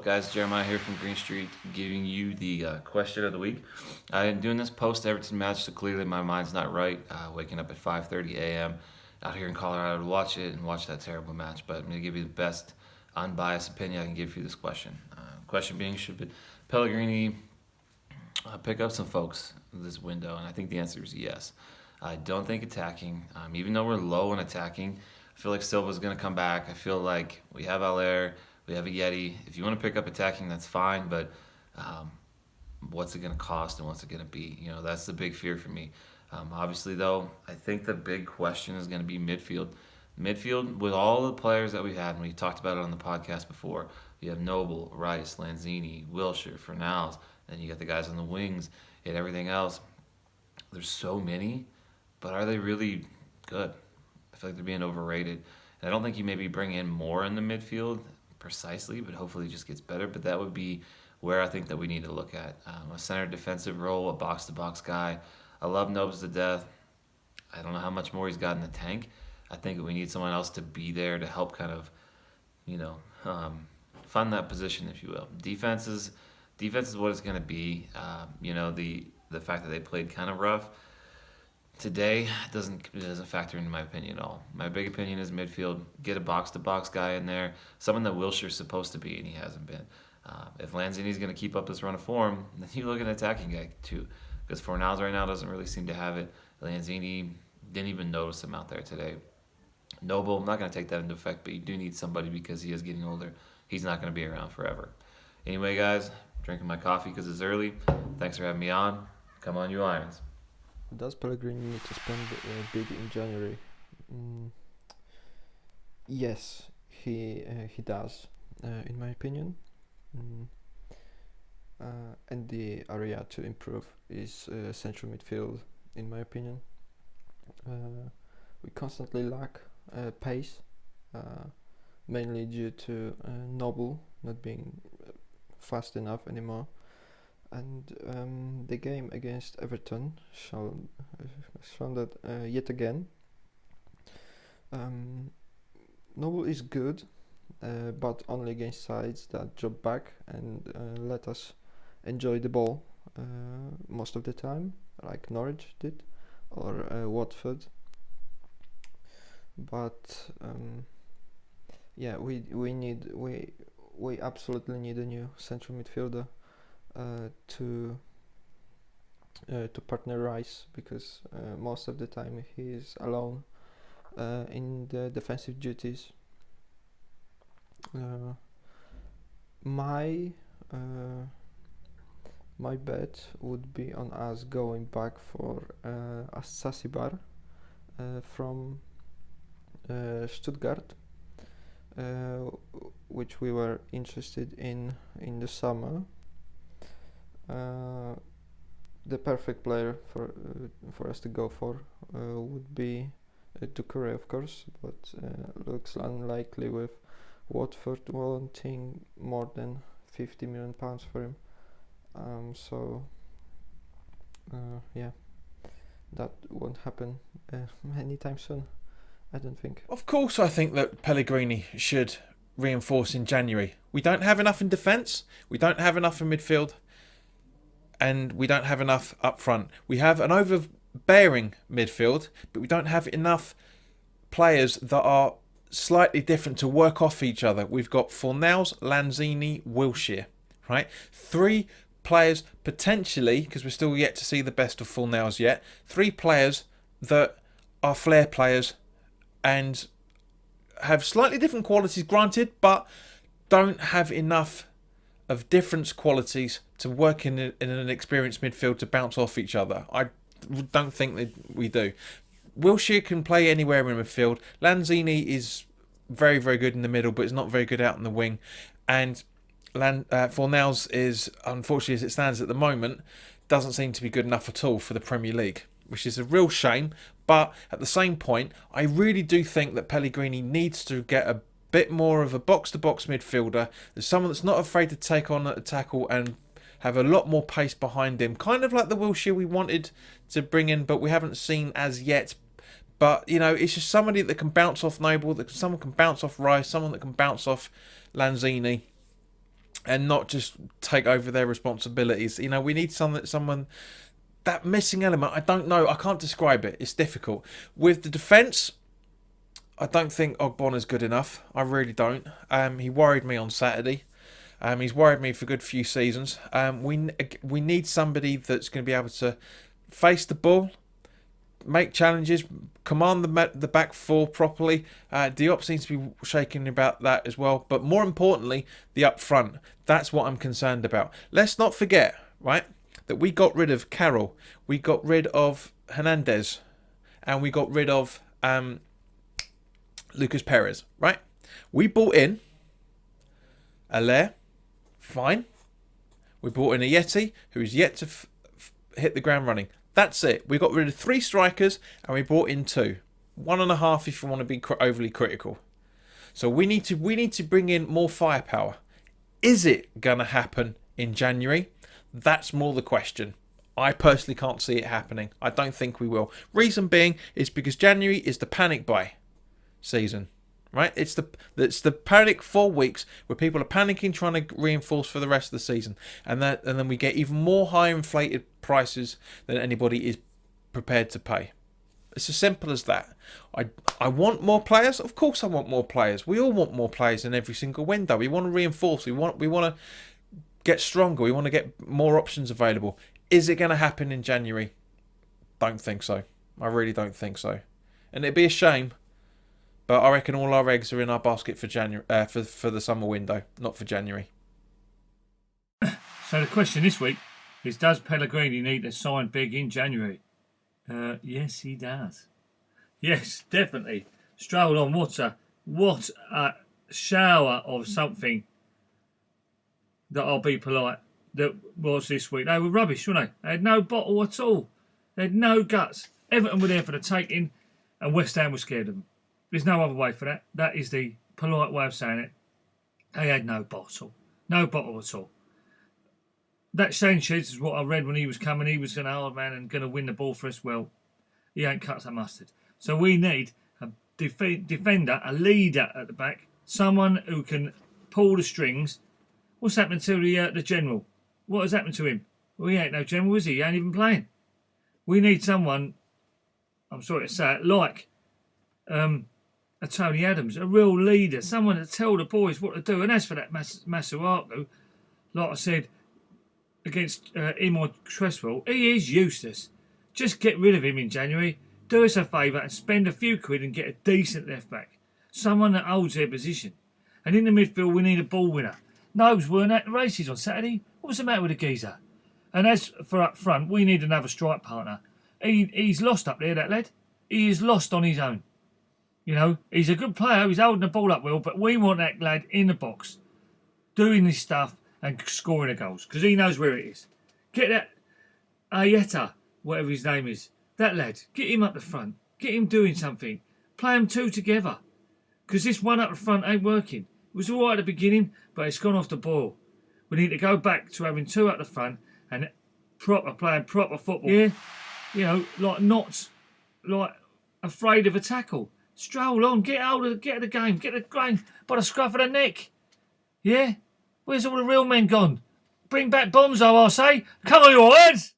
guys? Jeremiah here from Green Street, giving you the question of the week. I'm doing this post Everton match, so clearly my mind's not right. Waking up at 5:30 a.m. out here in Colorado to watch it and watch that terrible match. But I'm gonna give you the best unbiased opinion I can give you this question. Question being, should Pellegrini pick up some folks this window? And I think the answer is yes. I don't think attacking, even though we're low in attacking, I feel like Silva's going to come back. I feel like we have Allaire, we have a Yeti. If you want to pick up attacking, that's fine, but um, what's it going to cost and what's it going to be? That's the big fear for me. Obviously, though, I think the big question is going to be midfield. Midfield, with all the players that we've had, and we talked about it on the podcast before, you have Noble, Rice, Lanzini, Wilshire, Fornals, then you got the guys on the wings and everything else. There's so many, but are they really good? I feel like they're being overrated. And I don't think you maybe bring in more in the midfield precisely, but hopefully it just gets better. But that would be where I think that we need to look at a center defensive role, a box to box guy. I love Nobes to death. I don't know how much more he's got in the tank. I think we need someone else to be there to help kind of, you know, fund that position, if you will. Defense is what it's going to be. The fact that they played kind of rough today doesn't factor into my opinion at all. My big opinion is midfield. Get a box to box guy in there, someone that Wilshire's supposed to be, and he hasn't been. If Lanzini's going to keep up this run of form, then you look at an attacking guy too, because Fornals right now doesn't really seem to have it. Lanzini didn't even notice him out there today. Noble, I'm not going to take that into effect, but you do need somebody because he is getting older. He's not going to be around forever. Anyway, guys, drinking my coffee because it's early. Thanks for having me on. Come on, you Irons. Does Pellegrini need to spend big in January? Mm, yes, he does, in my opinion. Mm, and the area to improve is central midfield, in my opinion. We constantly lack pace, mainly due to Noble not being fast enough anymore. And the game against Everton shown that yet again. Noble is good, but only against sides that drop back and let us enjoy the ball most of the time, like Norwich did, or Watford. But we absolutely need a new central midfielder to partner Rice, because most of the time he is alone in the defensive duties. My bet would be on us going back for a Sasibar from Stuttgart, which we were interested in the summer. The perfect player for us to go for would be Doucouré, of course, but looks unlikely with Watford wanting more than £50 million for him. That won't happen anytime soon, I don't think. Of course, I think that Pellegrini should reinforce in January. We don't have enough in defence, we don't have enough in midfield, and we don't have enough up front. We have an overbearing midfield, but we don't have enough players that are slightly different to work off each other. We've got Fornals, Lanzini, Wilshire, right? 3 players potentially, because we're still yet to see the best of Fornals yet, 3 players that are flair players and have slightly different qualities, granted, but don't have enough of different qualities to work in an experienced midfield to bounce off each other. I don't think that we do. Wilshere can play anywhere in midfield. Lanzini is very, very good in the middle, but is not very good out in the wing. And Fornals is, unfortunately as it stands at the moment, doesn't seem to be good enough at all for the Premier League, which is a real shame. But at the same point, I really do think that Pellegrini needs to get a bit more of a box-to-box midfielder. There's someone that's not afraid to take on a tackle and have a lot more pace behind him. Kind of like the Wilshere we wanted to bring in, but we haven't seen as yet. But, it's just somebody that can bounce off Noble, that someone can bounce off Rice, someone that can bounce off Lanzini. and not just take over their responsibilities. You know, we need someone that missing element. I don't know. I can't describe it. It's difficult. With the defence, I don't think Ogbonna's good enough. I really don't. He worried me on Saturday. He's worried me for a good few seasons. We need somebody that's going to be able to face the ball, make challenges, command the back four properly. Diop seems to be shaking about that as well. But more importantly, the up front. That's what I'm concerned about. Let's not forget, right, that we got rid of Carroll, we got rid of Hernandez, and we got rid of Lucas Perez, right? We bought in Allaire, fine. We brought in a Yeti, who is yet to hit the ground running. That's it. We got rid of 3 strikers and we brought in 2. 1.5 if you want to be overly critical. So we need to bring in more firepower. Is it going to happen in January? That's more the question. I personally can't see it happening. I don't think we will. Reason being is because January is the panic buy season. Right? It's the panic 4 weeks where people are panicking trying to reinforce for the rest of the season. And then we get even more high inflated prices than anybody is prepared to pay. It's as simple as that. I want more players. Of course I want more players. We all want more players in every single window. We want to reinforce. We want to get stronger. We want to get more options available. Is it going to happen in January? Don't think so. I really don't think so. And it'd be a shame. But I reckon all our eggs are in our basket for January, for the summer window, not for January. So the question this week is: does Pellegrini need to sign big in January? Yes, he does. Yes, definitely. Stroll on. What a shower of something that I'll be polite that was this week. They were rubbish, weren't they? They had no bottle at all. They had no guts. Everton were there for the taking, and West Ham was scared of them. There's no other way for that. That is the polite way of saying it. They had no bottle. No bottle at all. That Sanchez is what I read when he was coming. He was an hard man and going to win the ball for us. Well, he ain't cut some mustard. So we need a defender, a leader at the back, someone who can pull the strings. What's happened to the general? What has happened to him? Well, he ain't no general, is he? He ain't even playing. We need someone, I'm sorry to say it, like a Tony Adams, a real leader, someone to tell the boys what to do. And as for that Masuaku, like I said, against him or Cresswell, he is useless. Just get rid of him in January. Do us a favour and spend a few quid and get a decent left back. Someone that holds their position. And in the midfield, we need a ball winner. Nobes weren't at the races on Saturday. What was the matter with the geezer? And as for up front, we need another strike partner. He's lost up there, that lad. He is lost on his own. You know, he's a good player. He's holding the ball up well, but we want that lad in the box, doing this stuff and scoring the goals because he knows where it is. Get that Ayeta, whatever his name is, that lad. Get him up the front. Get him doing something. Play them 2 together because this one up the front ain't working. It was all right at the beginning, but it's gone off the boil. We need to go back to having 2 up the front and playing proper football. Yeah, you know, like not like afraid of a tackle. Stroll on, get of the game, get the game by the scruff of the neck. Yeah? Where's all the real men gone? Bring back Bonzo, I say. Come on, you lads!